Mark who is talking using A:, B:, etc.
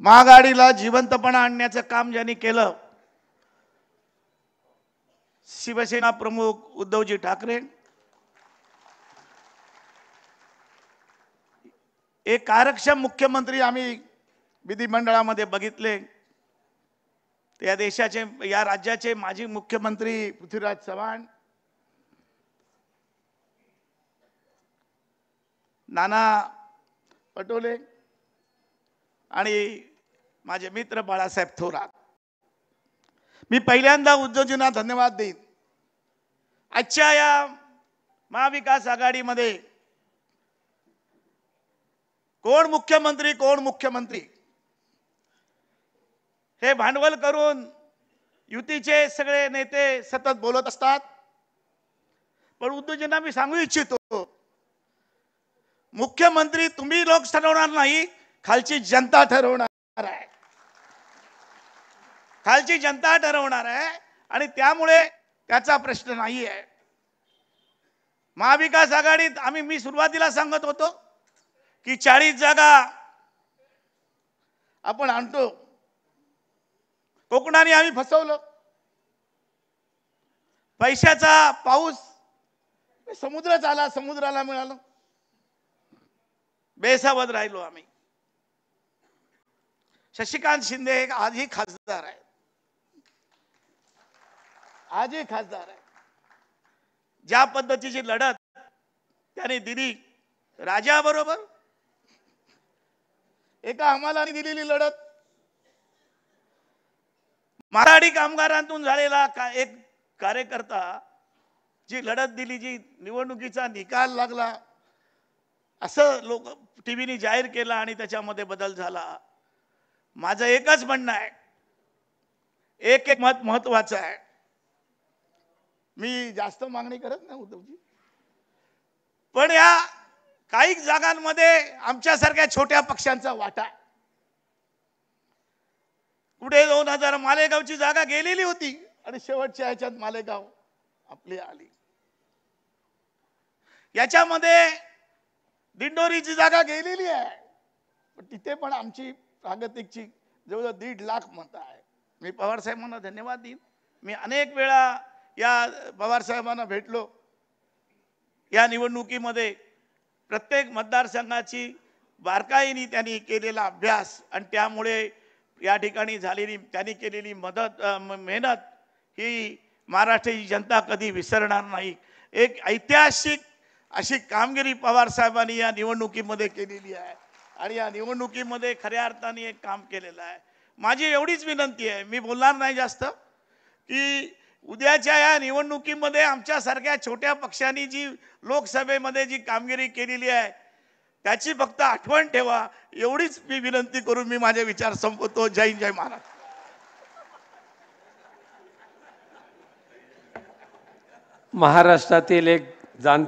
A: महाआघाडीला जिवंतपणा आणण्याचं काम ज्यांनी केलं, शिवसेना प्रमुख उद्धवजी ठाकरे, एक कार्यक्षम मुख्यमंत्री आम्ही विधिमंडळामध्ये बघितले। त्या देशाचे, या राज्याचे माजी मुख्यमंत्री पृथ्वीराज चव्हाण, नाना पटोले आणि माझे मित्र बाळासाहेब थोरात। मी पहिल्यांदा उद्धवजींना धन्यवाद देईन। आजच्या या महाविकास आघाडीमध्ये कोण मुख्यमंत्री हे भांडवल करून युतीचे सगळे नेते सतत बोलत असतात, पण उद्धवजींना मी सांगू इच्छितो, मुख्यमंत्री तुम्ही लोक ठरवणार नाही, खालची जनता ठरवणार आहे। खालची जनता ठरवणार आहे आणि त्यामुळे त्याचा प्रश्न नाही आहे। महाविकास आघाडीत मी सुरुवातीला सांगत होतो की 40 जागा आपण आणतो। कोकणाने आम्ही फसवलं, पैशाचा पाऊस समुद्रात आला, समुद्राला मिळालं, बेसावध राहिलो आम्ही। शशिकांत शिंदे आजही खासदार आहे, आजही खासदार आहे। ज्या पद्धतीची लढत त्याने दिली राजाबरोबर, एका हमालाने दिलेली लढत, मराठी कामगारांतून झालेला एक कार्यकर्ता जी लढत दिली, जी निवडणुकीचा निकाल लागला असं लोक टीव्हीने जाहीर केला आणि त्याच्यामध्ये बदल झाला। माझं एकच म्हणणं आहे, एक एक मत महत्वाचं आहे। मी जास्त मागणी करत नाही उद्धवजी, पण या काही जागांमध्ये आमच्यासारख्या छोट्या पक्षांचा वाटा आहे। पुढे 2000 मालेगावची जागा गेलेली होती आणि शेवटच्या ह्याच्यात मालेगाव आपली आली। याच्यामध्ये दिंडोरीची जागा गेलेली आहे, पण तिथे पण आमची प्रागतिकची जवळजवळ 1.5 लाख मतं आहे। मी पवार साहेबांना धन्यवाद देईन। मी अनेक वेळा या पवार साहेबांना भेटलो। या निवडणुकीमध्ये प्रत्येक मतदारसंघाची बारकाईने त्यांनी केलेला अभ्यास आणि त्यामुळे या ठिकाणी झालेली त्यांनी केलेली मेहनत ही महाराष्ट्राची जनता कधी विसरणार नाही। एक ऐतिहासिक अशी कामगिरी पवार साहेबांनी या निवडणुकीमध्ये केलेली आहे आणि या निवडणुकीमध्ये खऱ्या अर्थाने एक काम केलेलं आहे। माझी एवढीच विनंती आहे, मी बोलणार नाही जास्त, की उद्याच्या या निवडणुकीमध्ये आमच्यासारख्या छोट्या पक्षांनी जी लोकसभेमध्ये जी कामगिरी केलेली आहे त्याची फक्त आठवण ठेवा, एवढीच मी विनंती करून मी माझे विचार संपवतो। जय हिंद, जय महाराष्ट्र।
B: महाराष्ट्रातील एक जाणते